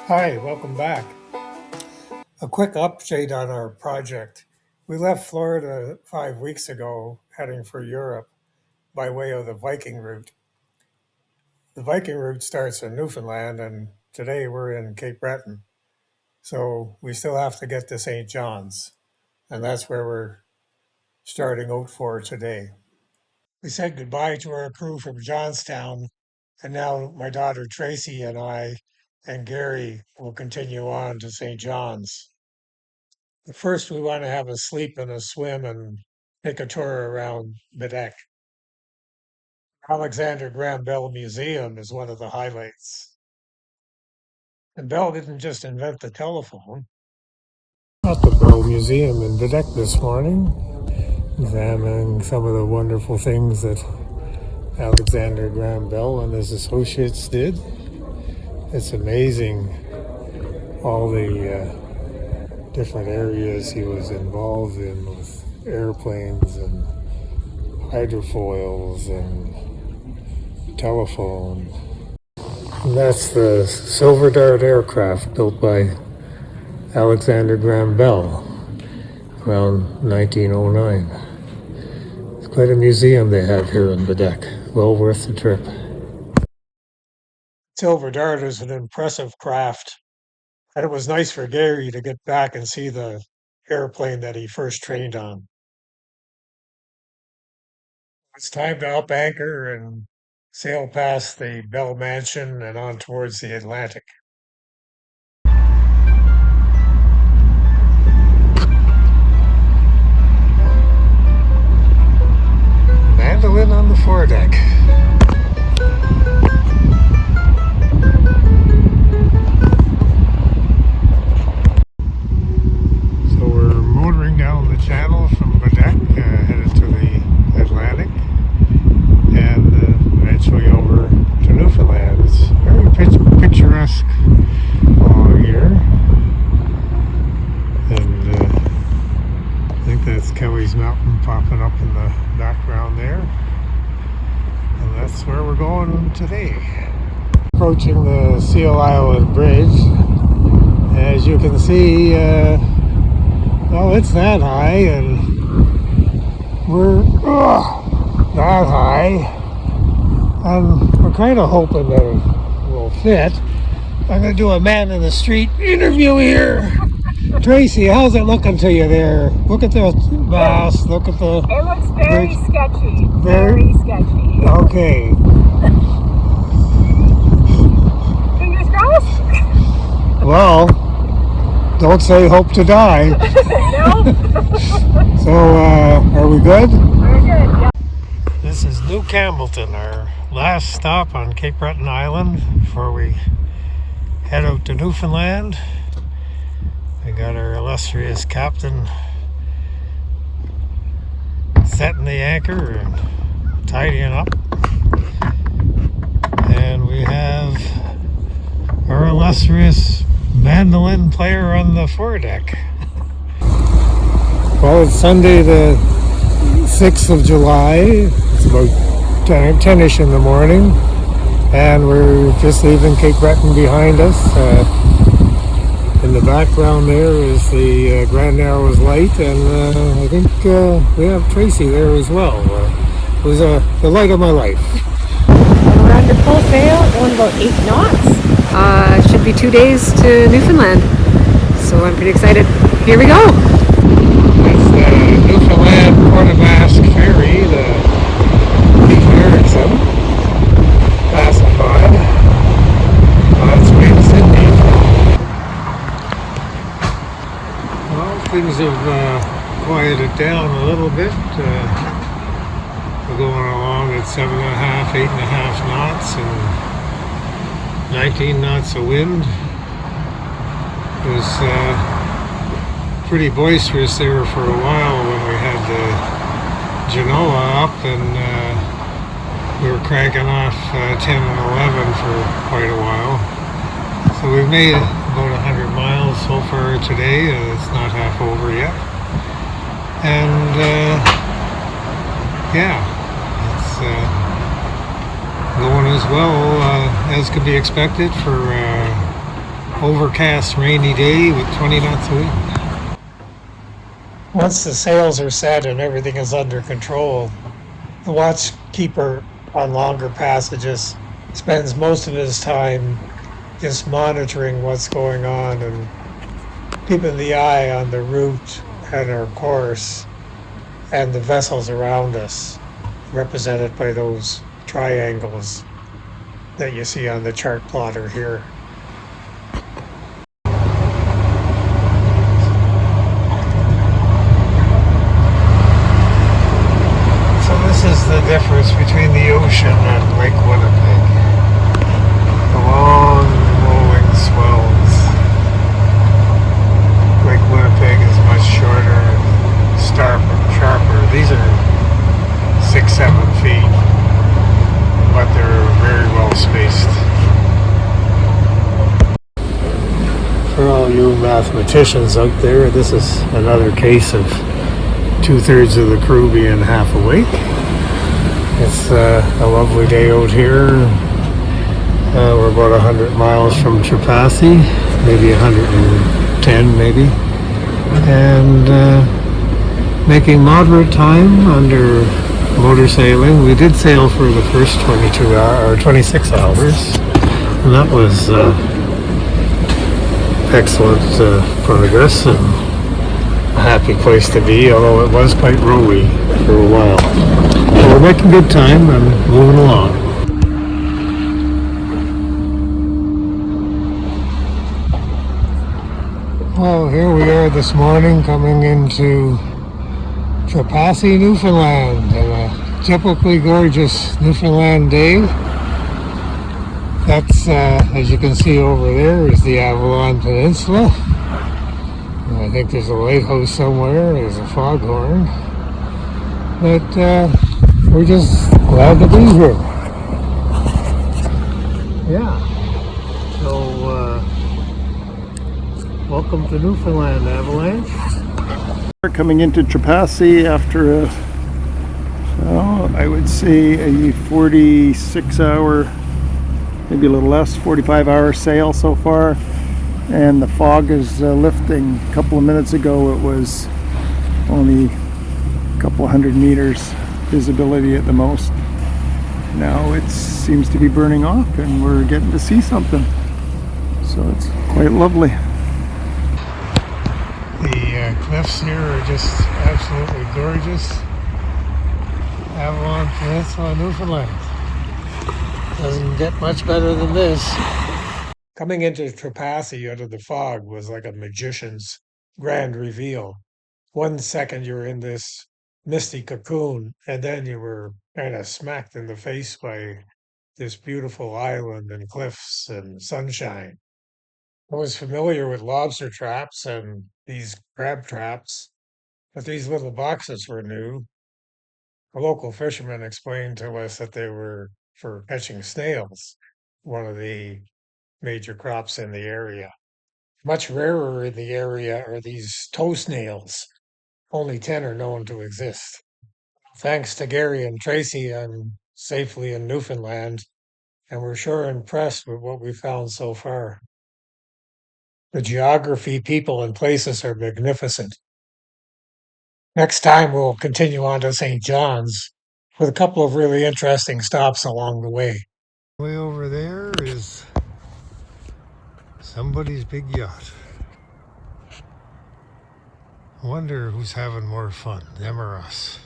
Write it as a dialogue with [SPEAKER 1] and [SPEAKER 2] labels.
[SPEAKER 1] Hi, welcome back. A quick update on our project. We left Florida 5 weeks ago, heading for Europe by way of the Viking Route. The Viking Route starts in Newfoundland, and today we're in Cape Breton. So we still have to get to St. John's, and that's where we're starting out for today. We said goodbye to our crew from Johnstown, and now my daughter Tracy and I and Gary will continue on to St. John's. First, we want to have a sleep and a swim and take a tour around Bedeck. Alexander Graham Bell Museum is one of the highlights. And Bell didn't just invent the telephone. At the Bell Museum in Bedeck this morning, examining some of the wonderful things that Alexander Graham Bell and his associates did. It's amazing all the different areas he was involved in with airplanes and hydrofoils and telephone. And that's the Silver Dart aircraft built by Alexander Graham Bell around 1909. It's quite a museum they have here in Bedeck. Well worth the trip. Silver Dart is an impressive craft, and it was nice for Gary to get back and see the airplane that he first trained on. It's time to up anchor and sail past the Bell Mansion and on towards the Atlantic. Mandolin on the foredeck. So we're motoring down the channel from Bedeck, headed to the Atlantic, and eventually over to Newfoundland. It's very picturesque along here, and I think that's Kelly's Mountain popping up in the background there, and that's where we're going today. Approaching the Seal Island Bridge. As you can see, well, it's that high, and we're that high, and we're kind of hoping that it will fit. I'm going to do a man in the street interview here. Tracy, how's it looking to you there? Look at the mass, look at the...
[SPEAKER 2] It looks very
[SPEAKER 1] bridge.
[SPEAKER 2] Sketchy. Very sketchy.
[SPEAKER 1] Okay.
[SPEAKER 2] Fingers crossed?
[SPEAKER 1] Well, don't say hope to die.
[SPEAKER 2] No.
[SPEAKER 1] So, are we good?
[SPEAKER 2] We're good, yeah.
[SPEAKER 1] This is New Campbellton, our last stop on Cape Breton Island before we head out to Newfoundland. We got our illustrious captain setting the anchor and tidying up. And we have our illustrious mandolin player on the foredeck. Well, it's Sunday the 6th of July. It's about 10-ish in the morning, and we're just leaving Cape Breton behind us. In the background there is the Grand Narrows Light, and I think we have Tracy there as well. It was the light of my life.
[SPEAKER 3] We're under full sail, going about 8 knots. It should be 2 days to Newfoundland, so I'm pretty excited. Here we go.
[SPEAKER 1] It's the Newfoundland Port-a-Mask ferry, the Erickson, passing by on its way to Sydney. Well, things have quieted down a little bit. We're going along at 7.5, 8.5 knots, and 19 knots of wind. It was pretty boisterous there for a while when we had the Genoa up, and we were cranking off 10 and 11 for quite a while. So we've made about 100 miles so far today. It's not half over yet. And yeah, it's going as well as could be expected for overcast, rainy day with 20 knots of wind. Once the sails are set and everything is under control, the watchkeeper on longer passages spends most of his time just monitoring what's going on and keeping the eye on the route and our course and the vessels around us, represented by those triangles that you see on the chart plotter here. So this is the difference between the ocean and Lake Winnipeg. The long rolling swells. Lake Winnipeg is much shorter and sharper. These are 6-7 feet, but they're very well spaced. For all you mathematicians out there, this is another case of 2/3 of the crew being half awake. It's a lovely day out here. We're about 100 miles from Trepassey, maybe 110 maybe, and making moderate time under motor sailing. We did sail for the first 26 hours, and that was excellent progress and a happy place to be, although it was quite rolly for a while. So we're making good time and moving along. Well, here we are this morning coming into Trepassey, Newfoundland, and a typically gorgeous Newfoundland day. That's, as you can see over there, is the Avalon Peninsula. I think there's a lighthouse somewhere, there's a foghorn. But we're just glad to be here. Yeah. So, welcome to Newfoundland, Avalanche.
[SPEAKER 4] We're coming into Trepassey after I would say a 46-hour, maybe a little less, 45-hour sail so far, and the fog is lifting. A couple of minutes ago it was only a couple hundred meters visibility at the most. Now it seems to be burning off and we're getting to see something, so it's quite lovely.
[SPEAKER 1] The cliffs here are just absolutely gorgeous. Avalon Peninsula, Newfoundland. Doesn't get much better than this. Coming into Trepassey out of the fog was like a magician's grand reveal. 1 second you're in this misty cocoon, and then you were kind of smacked in the face by this beautiful island and cliffs and sunshine. I was familiar with lobster traps and these crab traps, but these little boxes were new. A local fisherman explained to us that they were for catching snails, one of the major crops in the area. Much rarer in the area are these tow snails. Only 10 are known to exist. Thanks to Gary and Tracy, I'm safely in Newfoundland, and we're sure impressed with what we found so far. The geography, people, and places are magnificent. Next time, we'll continue on to St. John's with a couple of really interesting stops along the way. Way over there is somebody's big yacht. I wonder who's having more fun, them or us.